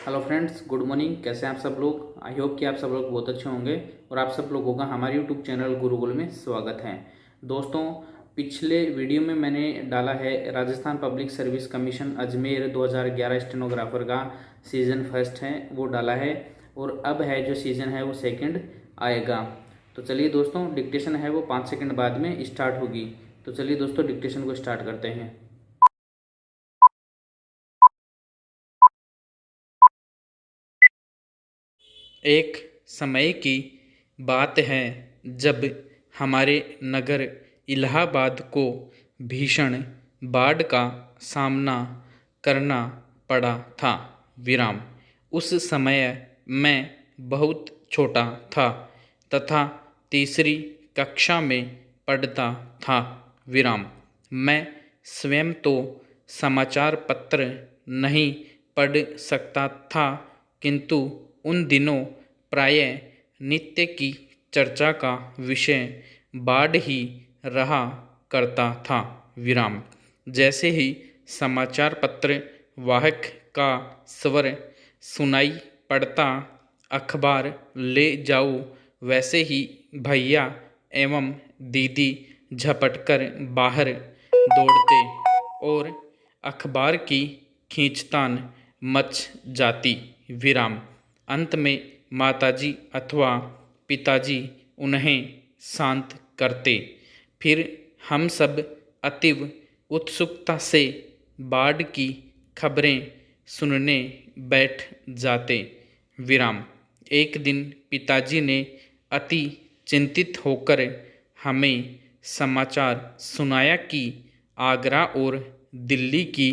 Hello friends, good morning. कैसे हैं आप सब लोग? आई होप कि आप सब लोग बहुत अच्छे होंगे और आप सब लोगों का हमारे यूट्यूब चैनल गुरुकुल में स्वागत है। दोस्तों, पिछले वीडियो में मैंने डाला है Rajasthan public service commission Ajmer 2011 stenographer का सीज़न फर्स्ट है वो डाला है, और अब है जो सीज़न है वो सेकंड आएगा। तो चलिए दोस्तों, डिक्टेशन है वो 5 सेकंड बाद में स्टार्ट होगी। तो चलिए दोस्तों, डिक्टेशन को स्टार्ट करते हैं। एक समय की बात है जब हमारे नगर इलाहाबाद को भीषण बाढ़ का सामना करना पड़ा था। विराम। उस समय मैं बहुत छोटा था तथा तीसरी कक्षा में पढ़ता था। विराम। मैं स्वयं तो समाचार पत्र नहीं पढ़ सकता था, किंतु उन दिनों प्रायः नित्य की चर्चा का विषय बाढ़ ही रहा करता था। विराम। जैसे ही समाचार पत्र वाहक का स्वर सुनाई पड़ता, अखबार ले जाओ, वैसे ही भैया एवं दीदी झपटकर बाहर दौड़ते और अखबार की खींचतान मच जाती। विराम। अंत में माताजी अथवा पिताजी उन्हें शांत करते। फिर हम सब अतीव उत्सुकता से बाढ़ की खबरें सुनने बैठ जाते। विराम। एक दिन पिताजी ने अति चिंतित होकर हमें समाचार सुनाया कि आगरा और दिल्ली की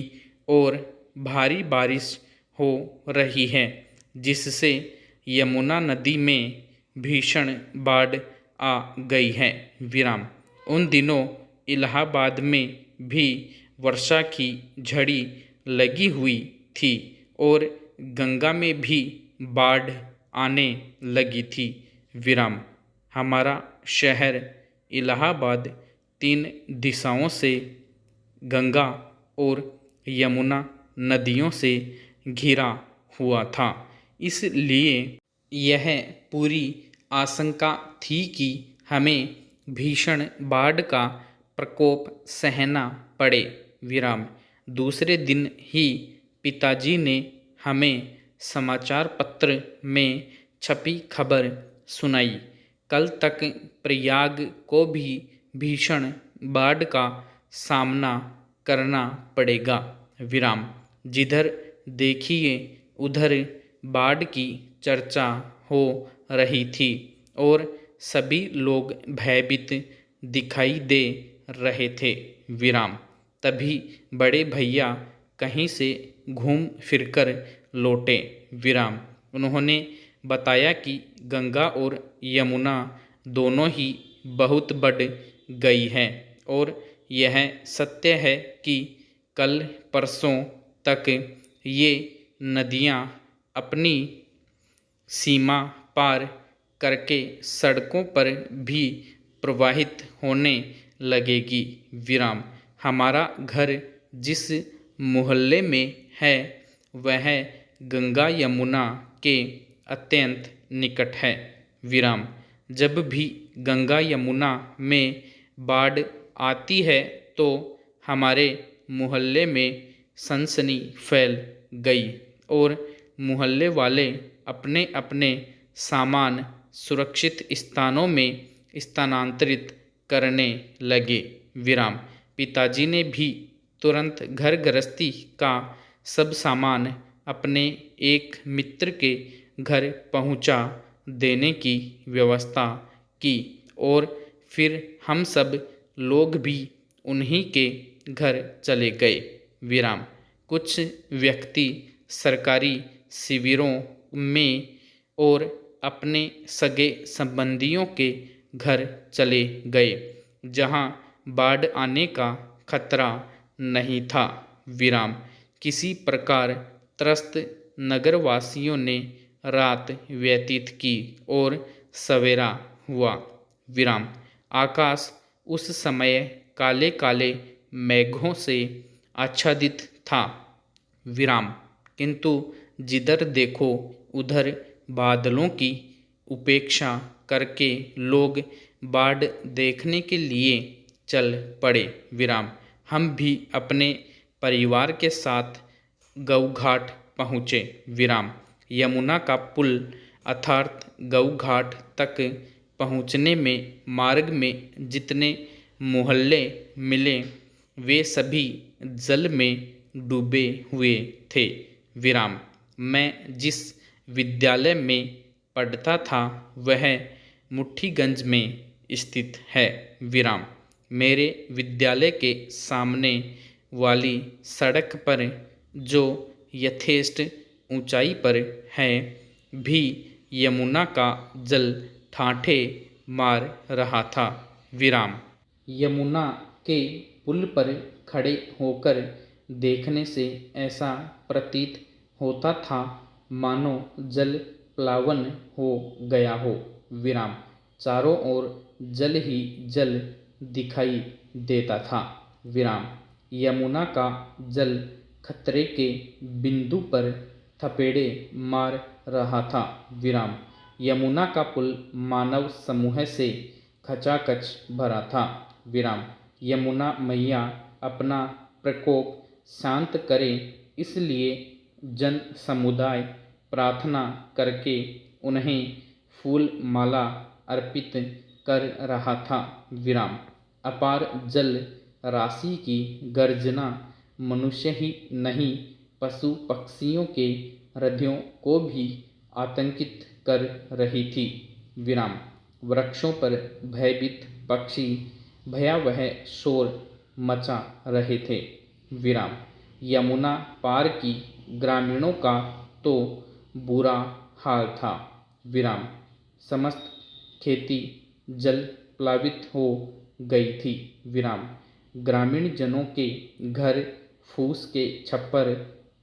ओर भारी बारिश हो रही है, जिससे यमुना नदी में भीषण बाढ़ आ गई है। विराम। उन दिनों इलाहाबाद में भी वर्षा की झड़ी लगी हुई थी और गंगा में भी बाढ़ आने लगी थी। विराम। हमारा शहर इलाहाबाद 3 दिशाओं से गंगा और यमुना नदियों से घिरा हुआ था। इसलिए यह पूरी आशंका थी कि हमें भीषण बाढ़ का प्रकोप सहना पड़े। विराम। दूसरे दिन ही पिताजी ने हमें समाचार पत्र में छपी खबर सुनाई। कल तक प्रयाग को भी भीषण बाढ़ का सामना करना पड़ेगा। विराम। जिधर देखिए उधर बाढ़ की चर्चा हो रही थी और सभी लोग भयभीत दिखाई दे रहे थे। विराम। तभी बड़े भैया कहीं से घूम फिरकर लौटे। विराम। उन्होंने बताया कि गंगा और यमुना दोनों ही बहुत बढ़ गई हैं और यह सत्य है कि कल परसों तक ये नदियाँ अपनी सीमा पार करके सड़कों पर भी प्रवाहित होने लगेगी। विराम। हमारा घर जिस मोहल्ले में है वह गंगा यमुना के अत्यंत निकट है। विराम। जब भी गंगा यमुना में बाढ़ आती है तो हमारे मोहल्ले में सनसनी फैल गई और मोहल्ले वाले अपने अपने सामान सुरक्षित स्थानों में स्थानांतरित करने लगे। विराम। पिताजी ने भी तुरंत घर गृहस्थी का सब सामान अपने एक मित्र के घर पहुंचा देने की व्यवस्था की और फिर हम सब लोग भी उन्हीं के घर चले गए। विराम। कुछ व्यक्ति सरकारी शिविरों में और अपने सगे संबंधियों के घर चले गए जहां बाढ़ आने का खतरा नहीं था। विराम। किसी प्रकार त्रस्त नगरवासियों ने रात व्यतीत की और सवेरा हुआ। विराम। आकाश उस समय काले काले मेघों से आच्छादित था। विराम। किंतु जिधर देखो उधर बादलों की उपेक्षा करके लोग बाढ़ देखने के लिए चल पड़े। विराम। हम भी अपने परिवार के साथ गऊ-घाट पहुँचे। विराम। यमुना का पुल अर्थात गऊ-घाट तक पहुँचने में मार्ग में जितने मोहल्ले मिले वे सभी जल में डूबे हुए थे। विराम। मैं जिस विद्यालय में पढ़ता था वह मुट्ठीगंज में स्थित है। विराम। मेरे विद्यालय के सामने वाली सड़क पर जो यथेष्ट ऊंचाई पर है भी यमुना का जल ठाठे मार रहा था। विराम। यमुना के पुल पर खड़े होकर देखने से ऐसा प्रतीत होता था मानो जल प्लावन हो गया हो। विराम। चारों ओर जल ही जल दिखाई देता था। विराम। यमुना का जल खतरे के बिंदु पर थपेड़े मार रहा था। विराम। यमुना का पुल मानव समूह से खचाखच भरा था। विराम। यमुना मैया अपना प्रकोप शांत करे इसलिए जन समुदाय प्रार्थना करके उन्हें फूल माला अर्पित कर रहा था। विराम। अपार जल राशि की गर्जना मनुष्य ही नहीं पशु पक्षियों के हृदयों को भी आतंकित कर रही थी। विराम। वृक्षों पर भयभीत पक्षी भयावह शोर मचा रहे थे। विराम। यमुना पार की ग्रामीणों का तो बुरा हाल था। विराम। समस्त खेती जल प्लावित हो गई थी। विराम। ग्रामीण जनों के घर फूस के छप्पर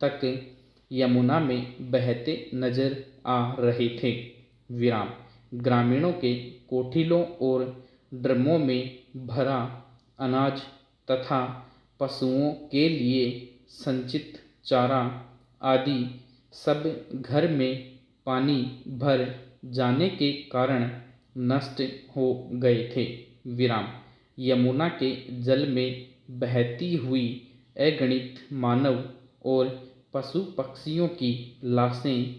तक यमुना में बहते नजर आ रहे थे। विराम। ग्रामीणों के कोठिलों और ड्रमों में भरा अनाज तथा पशुओं के लिए संचित चारा आदि सब घर में पानी भर जाने के कारण नष्ट हो गए थे। विराम। यमुना के जल में बहती हुई अगणित मानव और पशु पक्षियों की लाशें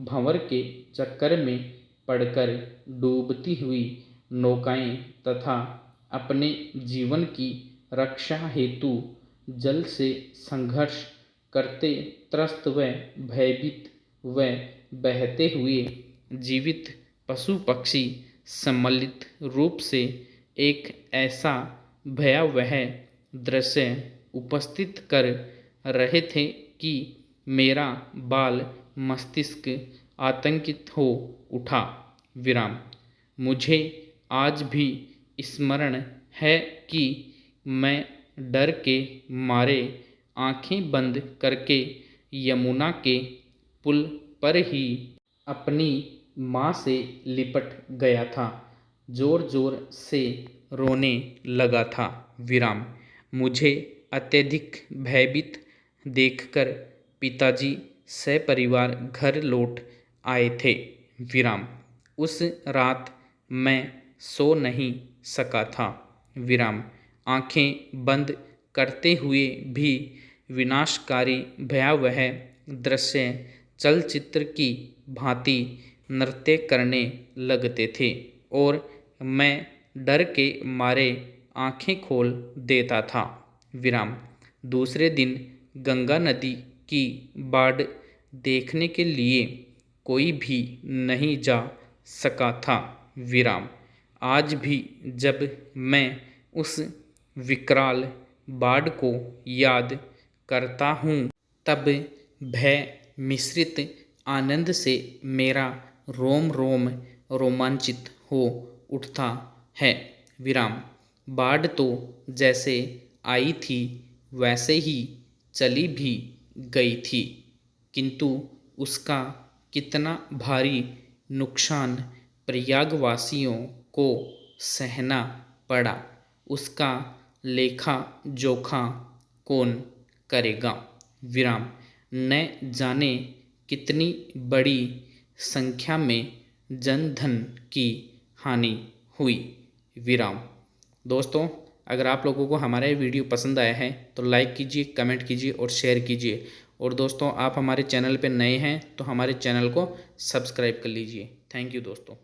भंवर के चक्कर में पड़कर डूबती हुई नौकाएं तथा अपने जीवन की रक्षा हेतु जल से संघर्ष करते त्रस्त व भयभीत व बहते हुए जीवित पशु पक्षी सम्मिलित रूप से एक ऐसा भयावह दृश्य उपस्थित कर रहे थे कि मेरा बाल मस्तिष्क आतंकित हो उठा। विराम। मुझे आज भी स्मरण है कि मैं डर के मारे आंखें बंद करके यमुना के पुल पर ही अपनी माँ से लिपट गया था, जोर जोर से रोने लगा था। विराम। मुझे अत्यधिक भयभीत देखकर पिताजी सपरिवार घर लौट आए थे। विराम। उस रात मैं सो नहीं सका था। विराम। आंखें बंद करते हुए भी विनाशकारी भयावह दृश्य चलचित्र की भांति नृत्य करने लगते थे और मैं डर के मारे आंखें खोल देता था। विराम। दूसरे दिन गंगा नदी की बाढ़ देखने के लिए कोई भी नहीं जा सका था। विराम। आज भी जब मैं उस विकराल बाढ़ को याद करता हूँ तब भय मिश्रित आनंद से मेरा रोम रोम रोमांचित हो उठता है। विराम। बाढ़ तो जैसे आई थी वैसे ही चली भी गई थी, किंतु उसका कितना भारी नुकसान प्रयागवासियों को सहना पड़ा उसका लेखा जोखा कौन करेगा। विराम। न जाने कितनी बड़ी संख्या में जनधन की हानि हुई। विराम। दोस्तों, अगर आप लोगों को हमारा ये वीडियो पसंद आया है तो लाइक कीजिए, कमेंट कीजिए और शेयर कीजिए। और दोस्तों, आप हमारे चैनल पर नए हैं तो हमारे चैनल को सब्सक्राइब कर लीजिए। थैंक यू दोस्तों।